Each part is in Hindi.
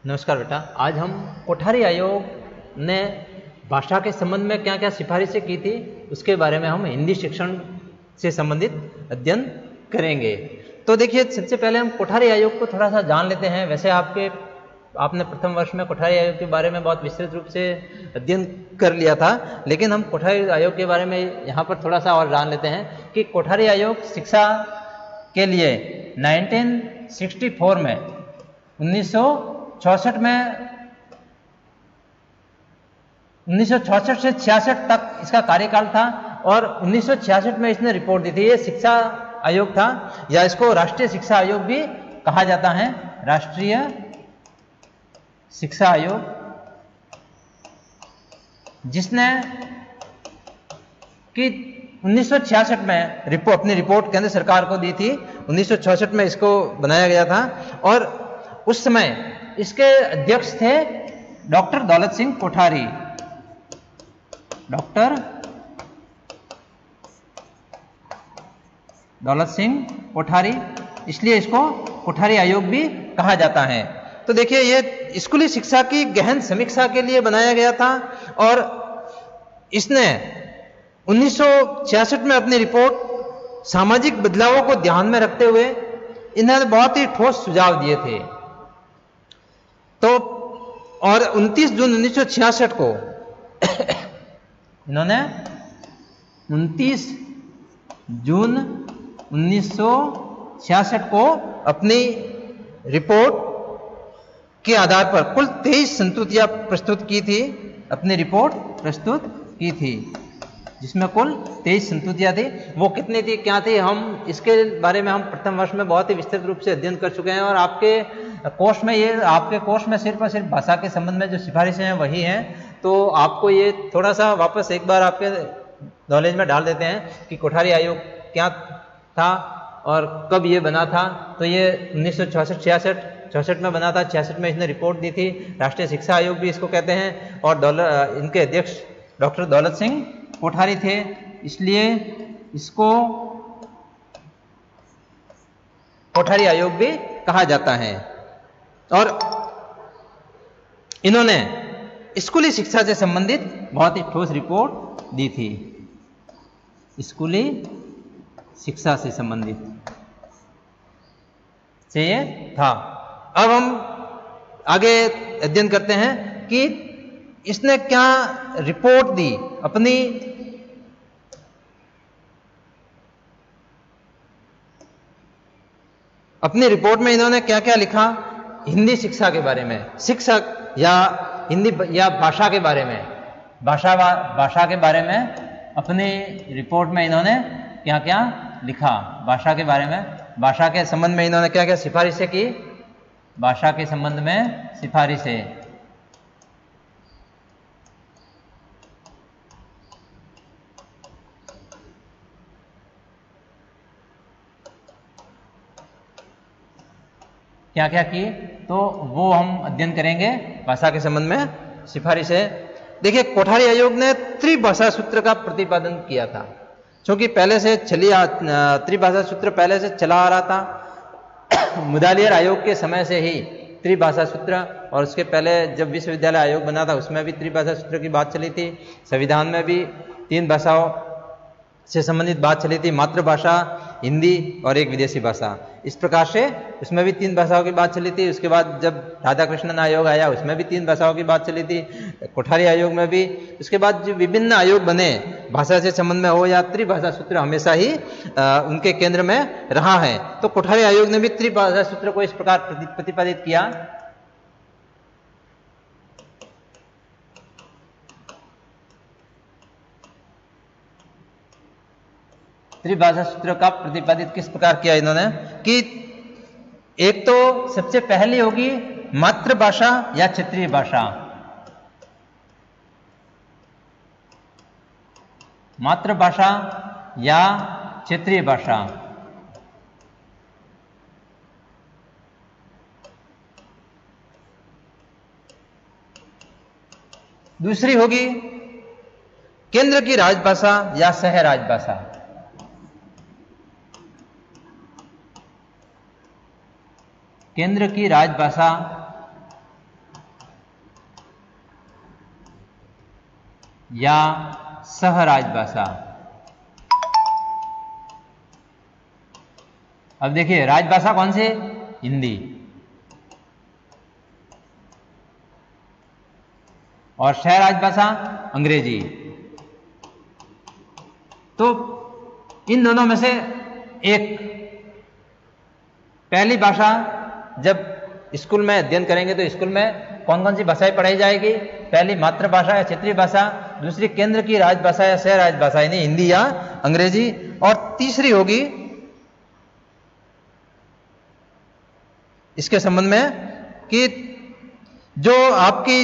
नमस्कार बेटा। आज हम कोठारी आयोग ने भाषा के संबंध में क्या क्या सिफारिशें की थी उसके बारे में हम हिंदी शिक्षण से संबंधित अध्ययन करेंगे। तो देखिए, सबसे पहले हम कोठारी आयोग को थोड़ा सा जान लेते हैं। वैसे आपने प्रथम वर्ष में कोठारी आयोग के बारे में बहुत विस्तृत रूप से अध्ययन कर लिया था, लेकिन हम कोठारी आयोग के बारे में यहाँ पर थोड़ा सा और जान लेते हैं कि कोठारी आयोग शिक्षा के लिए 1964 में 1966 से 66 तक इसका कार्यकाल था और 1966 में इसने रिपोर्ट दी थी। ये शिक्षा आयोग था, या इसको राष्ट्रीय शिक्षा आयोग भी कहा जाता है। राष्ट्रीय शिक्षा आयोग, जिसने कि 1966 में अपनी रिपोर्ट केंद्र सरकार को दी थी। 1966 में इसको बनाया गया था और उस समय इसके अध्यक्ष थे डॉक्टर दौलत सिंह कोठारी। डॉक्टर दौलत सिंह कोठारी, इसलिए इसको कोठारी आयोग भी कहा जाता है। तो देखिए, ये स्कूली शिक्षा की गहन समीक्षा के लिए बनाया गया था और इसने 1966 में अपनी रिपोर्ट सामाजिक बदलावों को ध्यान में रखते हुए इन्होंने बहुत ही ठोस सुझाव दिए थे। तो और 29 जून 1966 को इन्होंने 29 जून 1966 को अपनी रिपोर्ट के आधार पर कुल 23 संस्तुतियां प्रस्तुत की थी। अपनी रिपोर्ट प्रस्तुत की थी जिसमें कुल 23 संस्तुतियां थी। वो कितनी थी, क्या थी, हम इसके बारे में हम प्रथम वर्ष में बहुत ही विस्तृत रूप से अध्ययन कर चुके हैं और आपके कोर्स में सिर्फ और सिर्फ भाषा के संबंध में जो सिफारिशें हैं वही हैं। तो आपको ये थोड़ा सा वापस एक बार आपके नॉलेज में डाल देते हैं कि कोठारी आयोग क्या था और कब ये बना था। तो ये 1966 में बना था। 66 में इसने रिपोर्ट दी थी। राष्ट्रीय शिक्षा आयोग भी इसको कहते हैं और इनके अध्यक्ष डॉक्टर दौलत सिंह कोठारी थे, इसलिए इसको कोठारी आयोग भी कहा जाता है। और इन्होंने स्कूली शिक्षा से संबंधित बहुत ही ठोस रिपोर्ट दी थी। स्कूली शिक्षा से संबंधित से ये था। अब हम आगे अध्ययन करते हैं कि इसने क्या रिपोर्ट दी। अपनी रिपोर्ट में इन्होंने क्या क्या लिखा हिंदी शिक्षा के बारे में, शिक्षा या हिंदी या भाषा के बारे में, भाषा के बारे में अपनी रिपोर्ट में इन्होंने क्या क्या लिखा। भाषा के बारे में, भाषा के संबंध में इन्होंने क्या क्या सिफारिशें की। भाषा के संबंध में सिफारिशें, क्या क्या की, तो वो हम अध्ययन करेंगे। भाषा के संबंध में सिफारिशें। देखिए, कोठारी आयोग ने त्रिभाषा सूत्र का प्रतिपादन किया था, क्योंकि पहले से त्रिभाषा सूत्र पहले से चला आ रहा था। मुदालियर आयोग के समय से ही त्रिभाषा सूत्र, और उसके पहले जब विश्वविद्यालय आयोग बना था उसमें भी त्रिभाषा सूत्र की बात चली थी। संविधान में भी 3 भाषाओं से संबंधित बात चली थी, मातृभाषा, हिंदी और एक विदेशी भाषा। इस प्रकार से उसमें भी 3 भाषाओं की बात चली थी। उसके बाद जब राधाकृष्णन आयोग आया उसमें भी 3 भाषाओं की बात चली थी, कोठारी आयोग में भी। उसके बाद जो विभिन्न आयोग बने भाषा से संबंध में हो या त्रिभाषा सूत्र हमेशा ही उनके केंद्र में रहा है। तो कोठारी आयोग ने भी त्रिभाषा सूत्र को इस प्रकार प्रतिपादित किया। त्रिभाषा सूत्र का प्रतिपादित किस प्रकार किया इन्होंने कि एक तो सबसे पहली होगी मातृभाषा या क्षेत्रीय भाषा। मातृभाषा या क्षेत्रीय भाषा। दूसरी होगी केंद्र की राजभाषा या सह राजभाषा। केंद्र की राजभाषा या सह राजभाषा। अब देखिए राजभाषा कौन सी? हिंदी। और सह राजभाषा अंग्रेजी। तो इन दोनों में से एक, पहली भाषा जब स्कूल में अध्ययन करेंगे तो स्कूल में कौन कौन सी भाषाएं पढ़ाई जाएगी? पहली मातृभाषा या क्षेत्रीय भाषा, दूसरी केंद्र की राजभाषा या सह राजभाषा यानी हिंदी या अंग्रेजी, और तीसरी होगी इसके संबंध में कि जो आपकी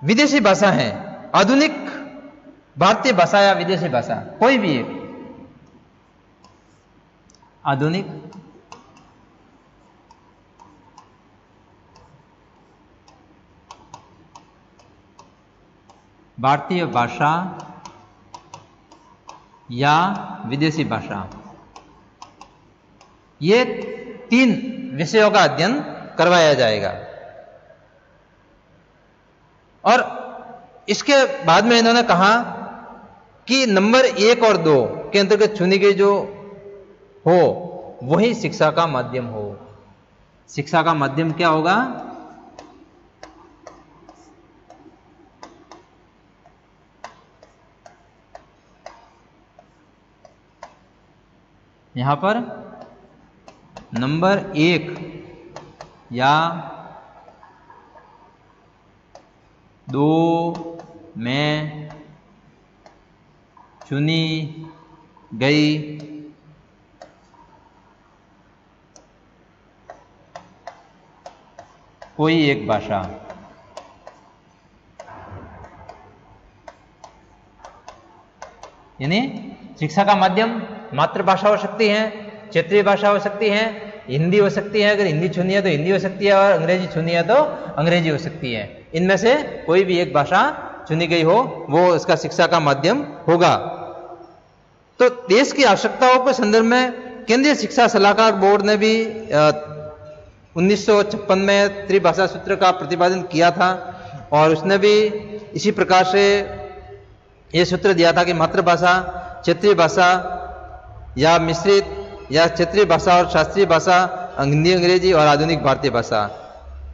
विदेशी भाषा है, आधुनिक भारतीय भाषा या विदेशी भाषा, कोई भी एक आधुनिक भारतीय भाषा या विदेशी भाषा, ये 3 विषयों का अध्ययन करवाया जाएगा। और इसके बाद में इन्होंने कहा कि नंबर 1 और 2 के अंतर्गत चुनी गई जो हो वही शिक्षा का माध्यम हो। शिक्षा का माध्यम क्या होगा? यहां पर नंबर 1 या 2 में चुनी गई कोई एक भाषा। यानी शिक्षा का माध्यम मातृभाषा हो सकती है, क्षेत्रीय भाषा हो सकती है, हिंदी हो सकती है, अगर हिंदी चुनी है तो हिंदी हो सकती है, और अंग्रेजी चुनी है तो अंग्रेजी हो सकती है। इनमें से कोई भी एक भाषा चुनी गई हो वो इसका शिक्षा का माध्यम होगा। तो देश की आवश्यकताओं के संदर्भ में केंद्रीय शिक्षा सलाहकार बोर्ड ने भी 1956 में त्रिभाषा सूत्र का प्रतिपादन किया था, और उसने भी इसी प्रकार से यह सूत्र दिया था कि मातृभाषा, क्षेत्रीय भाषा या मिश्रित या क्षेत्रीय भाषा और शास्त्रीय भाषा, हिंदी, अंग्रेजी और आधुनिक भारतीय भाषा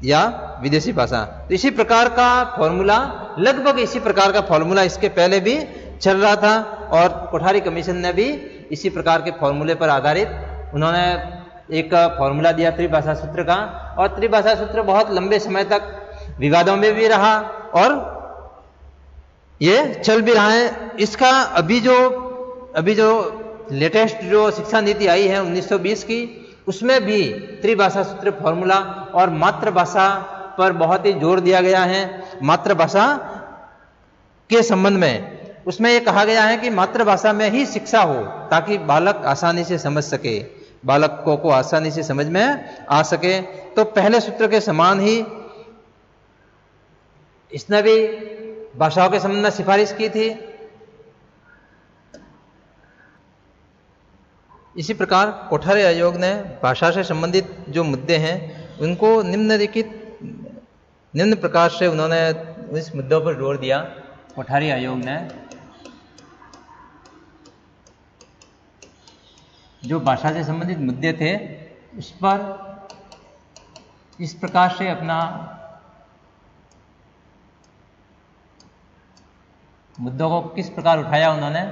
या विदेशी भाषा। तो इसी प्रकार का फॉर्मूला, लगभग इसी प्रकार का फॉर्मूला इसके पहले भी चल रहा था, और कोठारी कमीशन ने भी इसी प्रकार के फॉर्मूले पर आधारित उन्होंने एक फॉर्मूला दिया त्रिभाषा सूत्र का। और त्रिभाषा सूत्र बहुत लंबे समय तक विवादों में भी रहा और ये चल भी रहा है। इसका अभी जो लेटेस्ट जो शिक्षा नीति आई है 1920 की, उसमें भी त्रिभाषा सूत्र फॉर्मूला और मातृभाषा पर बहुत ही जोर दिया गया है। मातृभाषा के संबंध में उसमें यह कहा गया है कि मातृभाषा में ही शिक्षा हो ताकि बालक आसानी से समझ सके, बालकों को आसानी से समझ में आ सके। तो पहले सूत्र के समान ही इसने भी भाषाओं के संबंध में सिफारिश की थी। इसी प्रकार कोठारी आयोग ने भाषा से संबंधित जो मुद्दे हैं उनको निम्न प्रकार से उन्होंने इस मुद्दों पर जोर दिया। कोठारी आयोग ने जो भाषा से संबंधित मुद्दे थे उस पर इस प्रकार से अपना मुद्दों को किस प्रकार उठाया उन्होंने,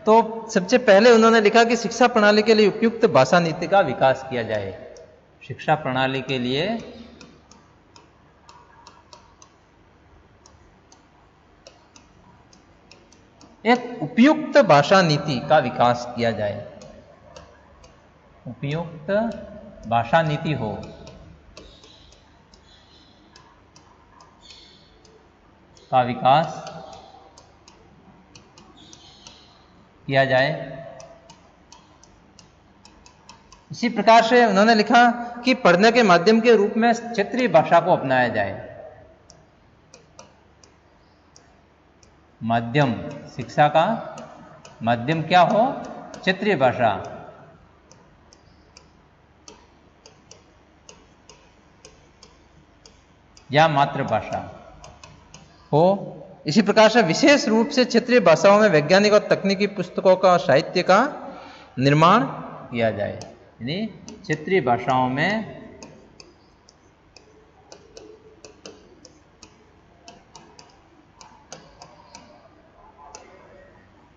तो सबसे पहले उन्होंने लिखा कि शिक्षा प्रणाली के लिए उपयुक्त भाषा नीति का विकास किया जाए। शिक्षा प्रणाली के लिए एक उपयुक्त भाषा नीति का विकास किया जाए, उपयुक्त भाषा नीति हो। का विकास किया जाए। इसी प्रकार से उन्होंने लिखा कि पढ़ने के माध्यम के रूप में क्षेत्रीय भाषा को अपनाया जाए। माध्यम, शिक्षा का माध्यम क्या हो? क्षेत्रीय भाषा। या मातृभाषा हो। इसी प्रकार से विशेष रूप से क्षेत्रीय भाषाओं में वैज्ञानिक और तकनीकी पुस्तकों का और साहित्य का निर्माण किया जाए। यानी क्षेत्रीय भाषाओं में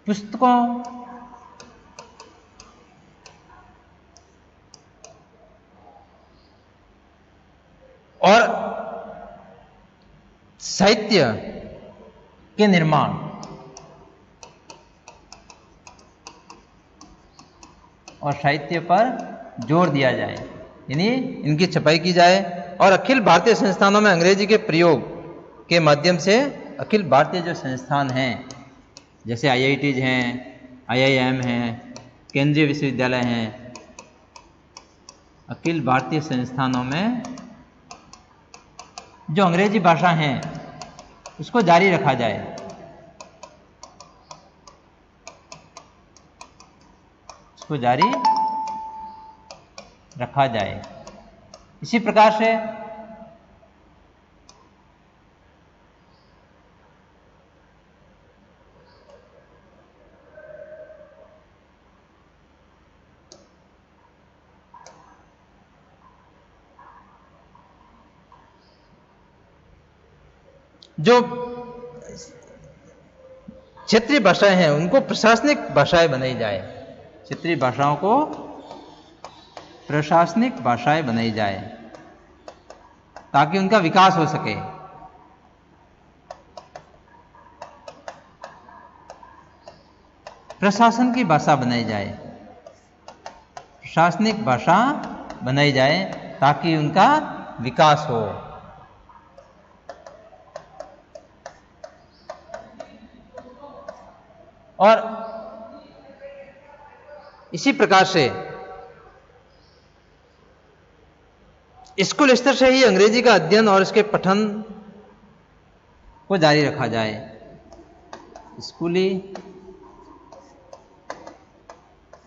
पुस्तकों और साहित्य के निर्माण और साहित्य पर जोर दिया जाए, यानी इनकी छपाई की जाए और अखिल भारतीय संस्थानों में अंग्रेजी के प्रयोग के माध्यम से अखिल भारतीय जो संस्थान हैं जैसे IITs हैं, IIM हैं, केंद्रीय विश्वविद्यालय हैं, अखिल भारतीय संस्थानों में जो अंग्रेजी भाषा है उसको जारी रखा जाए। उसको जारी रखा जाए। इसी प्रकार से जो क्षेत्रीय भाषाएं हैं उनको प्रशासनिक भाषाएं बनाई जाए। क्षेत्रीय भाषाओं को प्रशासनिक भाषाएं बनाई जाए ताकि उनका विकास हो सके। प्रशासन की भाषा बनाई जाए, प्रशासनिक भाषा बनाई जाए ताकि उनका विकास हो। और इसी प्रकार से स्कूल स्तर से ही अंग्रेजी का अध्ययन और इसके पठन को जारी रखा जाए। स्कूली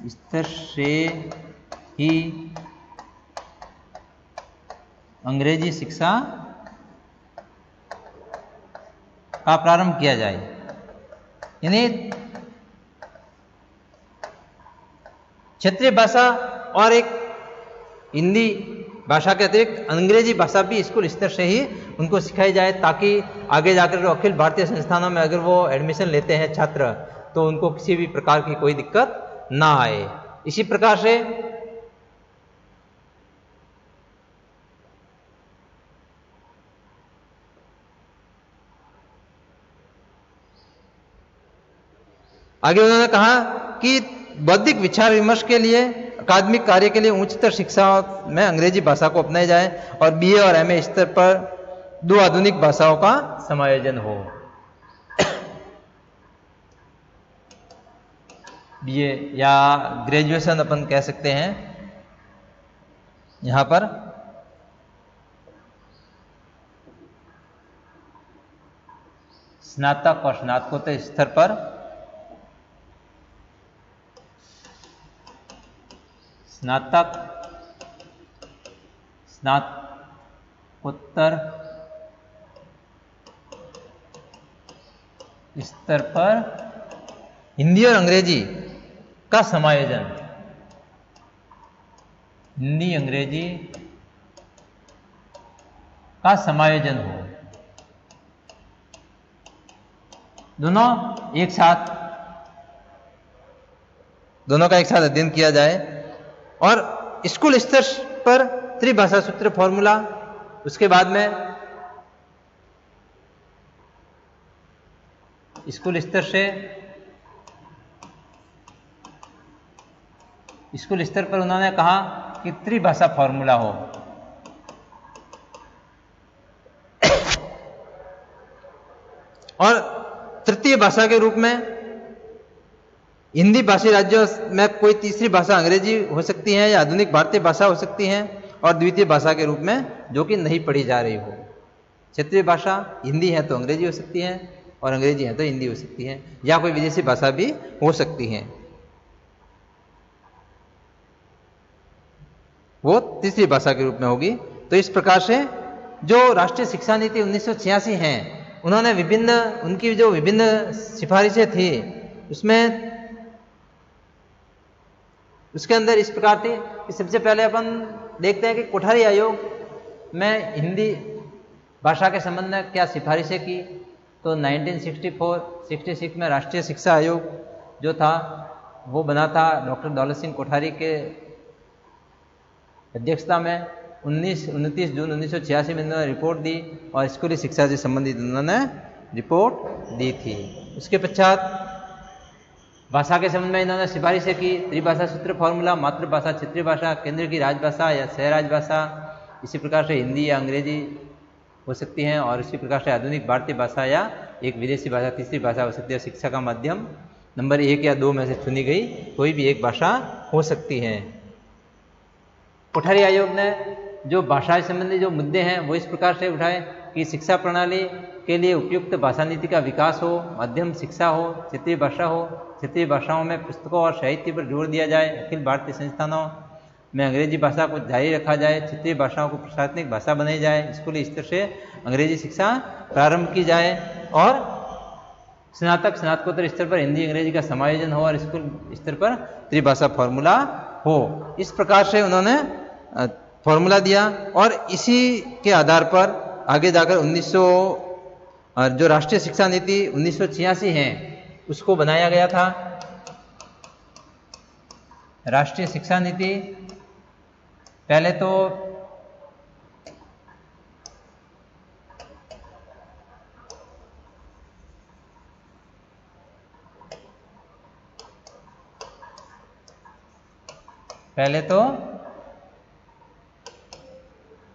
स्तर से ही अंग्रेजी शिक्षा का प्रारंभ किया जाए। यानी क्षेत्रीय भाषा और एक हिंदी भाषा के अतिरिक्त अंग्रेजी भाषा भी स्कूल स्तर से ही उनको सिखाई जाए ताकि आगे जाकर अखिल भारतीय संस्थानों में अगर वो एडमिशन लेते हैं छात्र तो उनको किसी भी प्रकार की कोई दिक्कत ना आए। इसी प्रकार से आगे उन्होंने कहा कि बौद्धिक विचार विमर्श के लिए अकादमिक कार्य के लिए उच्चतर शिक्षा में अंग्रेजी भाषा को अपनाया जाए और BA और MA स्तर पर 2 आधुनिक भाषाओं का समायोजन हो। BA या ग्रेजुएशन अपन कह सकते हैं यहां पर। स्नातक और स्नातकोत्तर स्तर पर स्नातक स्नातकोत्तर स्तर पर हिंदी और अंग्रेजी का समायोजन, हिंदी अंग्रेजी का समायोजन हो, दोनों एक साथ, दोनों का एक साथ अध्ययन किया जाए। और स्कूल स्तर पर त्रिभाषा सूत्र फॉर्मूला, उसके बाद में स्कूल स्तर से स्कूल स्तर पर उन्होंने कहा कि त्रिभाषा फॉर्मूला हो। और तृतीय भाषा के रूप में हिंदी भाषी राज्यों में कोई तीसरी भाषा अंग्रेजी हो सकती है या आधुनिक भारतीय भाषा हो सकती है, और द्वितीय भाषा के रूप में जो कि नहीं पढ़ी जा रही हो। क्षेत्रीय भाषा हिंदी है तो अंग्रेजी हो सकती है और अंग्रेजी है तो हिंदी हो सकती है, या कोई विदेशी भाषा भी हो सकती है, वो तीसरी भाषा के रूप में होगी। तो इस प्रकार से जो राष्ट्रीय शिक्षा नीति 1986 है उन्होंने उनकी जो विभिन्न सिफारिशें थी उसमें उसके अंदर इस प्रकार थी कि सबसे पहले अपन देखते हैं कि कोठारी आयोग में हिंदी भाषा के संबंध में क्या सिफारिशें की। तो 1964-66 में राष्ट्रीय शिक्षा आयोग जो था वो बना था डॉक्टर दौलत सिंह कोठारी के अध्यक्षता में। 29 जून 1986 में इन्होंने रिपोर्ट दी और स्कूली शिक्षा से संबंधित उन्होंने रिपोर्ट दी थी। उसके पश्चात भाषा के संबंध में इन्होंने सिफारिशें की। त्रिभाषा सूत्र फॉर्मूला, मातृभाषा, क्षेत्रीय भाषा, केंद्र की राजभाषा या सह राजभाषा, इसी प्रकार से हिंदी या अंग्रेजी हो सकती हैं और इसी प्रकार से आधुनिक भारतीय भाषा या एक विदेशी भाषा, तीसरी भाषा हो सकती है। शिक्षा का माध्यम नंबर 1 या 2 में से चुनी गई कोई भी एक भाषा हो सकती है। कोठारी आयोग ने जो भाषा संबंधी जो मुद्दे हैं वो इस प्रकार से उठाए कि शिक्षा प्रणाली के लिए उपयुक्त भाषा नीति का विकास हो, मध्यम शिक्षा हो, क्षेत्रीय भाषा हो, क्षेत्रीय भाषाओं में पुस्तकों और साहित्य पर जोर दिया जाए, अखिल भारतीय संस्थानों में अंग्रेजी भाषा को जारी रखा जाए, क्षेत्रीय भाषाओं को प्रशासनिक भाषा बनाई जाए, स्कूली स्तर से अंग्रेजी शिक्षा प्रारंभ की जाए और स्नातकोत्तर स्तर पर हिंदी अंग्रेजी का समायोजन हो और स्कूल स्तर पर त्रिभाषा फॉर्मूला हो। इस प्रकार से उन्होंने फॉर्मूला दिया और इसी के आधार पर आगे जाकर जो राष्ट्रीय शिक्षा नीति 1986 है उसको बनाया गया था। राष्ट्रीय शिक्षा नीति पहले तो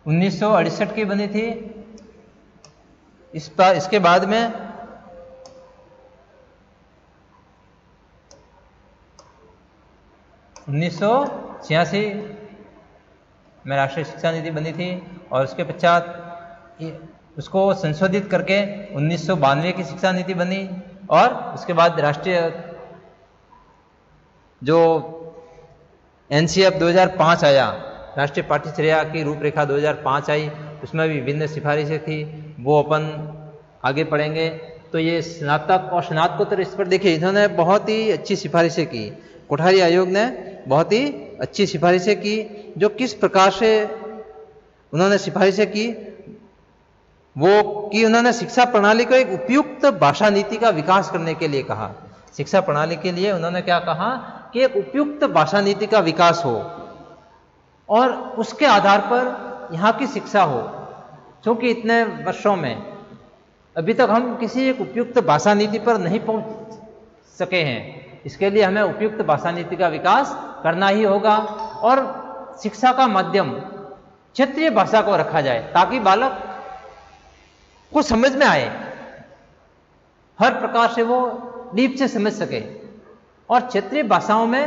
1968 की बनी थी। इसके बाद में उन्नीस में राष्ट्रीय शिक्षा नीति बनी थी और उसके पश्चात उसको संशोधित करके 1992 की शिक्षा नीति बनी और उसके बाद राष्ट्रीय जो NCF 2005 आया, राष्ट्रीय पाठ्यचर्या की रूपरेखा 2005 आई, उसमें भी विभिन्न सिफारिशें थी, वो अपन आगे पढ़ेंगे। तो ये स्नातक और स्नातकोत्तर इस पर देखिए इन्होंने बहुत ही अच्छी सिफारिशें की। कोठारी आयोग ने बहुत ही अच्छी सिफारिशें की। जो किस प्रकार से उन्होंने सिफारिशें की वो कि उन्होंने शिक्षा प्रणाली को एक उपयुक्त भाषा नीति का विकास करने के लिए कहा। शिक्षा प्रणाली के लिए उन्होंने क्या कहा कि एक उपयुक्त भाषा नीति का विकास हो और उसके आधार पर यहाँ की शिक्षा हो। क्योंकि इतने वर्षों में अभी तक हम किसी एक उपयुक्त भाषा नीति पर नहीं पहुंच सके हैं, इसके लिए हमें उपयुक्त भाषा नीति का विकास करना ही होगा और शिक्षा का माध्यम क्षेत्रीय भाषा को रखा जाए ताकि बालक को समझ में आए, हर प्रकार से वो डीप से समझ सके और क्षेत्रीय भाषाओं में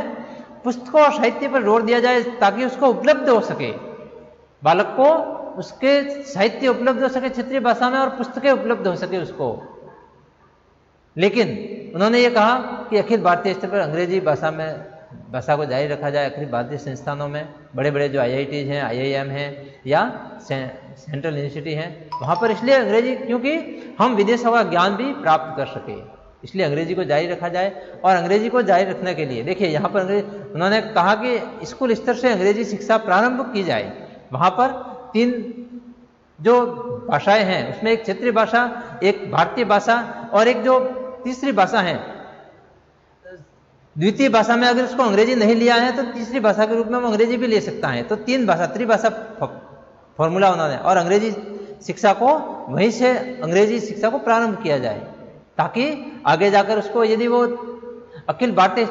पुस्तकों और साहित्य पर जोर दिया जाए ताकि उसको उपलब्ध हो सके, बालक को उसके साहित्य उपलब्ध हो सके क्षेत्रीय भाषा में और पुस्तकें उपलब्ध हो सके उसको। लेकिन उन्होंने ये कहा कि अखिल भारतीय स्तर पर अंग्रेजी भाषा को जारी रखा जाए। अखिल भारतीय संस्थानों में बड़े बड़े जो IITs हैं, IIM हैं या सेंट्रल यूनिवर्सिटी हैं वहाँ पर इसलिए अंग्रेजी, क्योंकि हम विदेशों का ज्ञान भी प्राप्त कर सके, इसलिए अंग्रेजी को जारी रखा जाए। और अंग्रेजी को जारी रखने के लिए देखिए यहाँ पर उन्होंने कहा कि स्कूल स्तर से अंग्रेजी शिक्षा प्रारंभ की जाए। वहाँ पर 3 जो भाषाएं हैं उसमें एक क्षेत्रीय भाषा, एक भारतीय भाषा और एक जो तीसरी भाषा है। द्वितीय भाषा में अगर उसको अंग्रेजी नहीं लिया है तो तीसरी भाषा के रूप में वो अंग्रेजी भी ले सकता है। तो 3 भाषा त्रिभाषा फॉर्मूला उन्होंने और अंग्रेजी शिक्षा को वहीं से अंग्रेजी शिक्षा को प्रारंभ किया जाए ताकि आगे जाकर उसको यदि वो अखिल भारतीय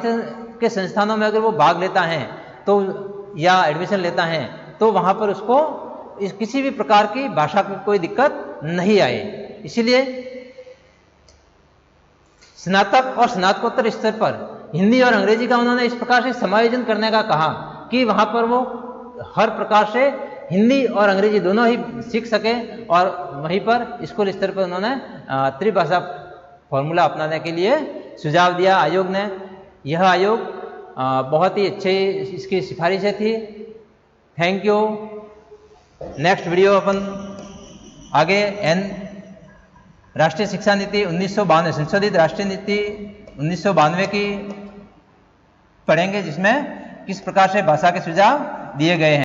के संस्थानों में अगर वो भाग लेता है तो या एडमिशन लेता है तो वहाँ पर उसको किसी भी प्रकार की भाषा की कोई दिक्कत नहीं आए। इसीलिए स्नातक और स्नातकोत्तर स्तर पर हिंदी और अंग्रेजी का उन्होंने इस प्रकार से समायोजन करने का कहा कि वहाँ पर वो हर प्रकार से हिंदी और अंग्रेजी दोनों ही सीख सके और वहीं पर स्कूल स्तर पर उन्होंने त्रिभाषा फॉर्मूला अपनाने के लिए सुझाव दिया आयोग ने। यह आयोग बहुत ही अच्छे इसकी सिफारिशें थी। Thank you. नेक्स्ट वीडियो अपन आगे N राष्ट्रीय शिक्षा नीति 1992, संशोधित राष्ट्रीय नीति 1992 की पढ़ेंगे, जिसमें किस प्रकार से भाषा के सुझाव दिए गए हैं।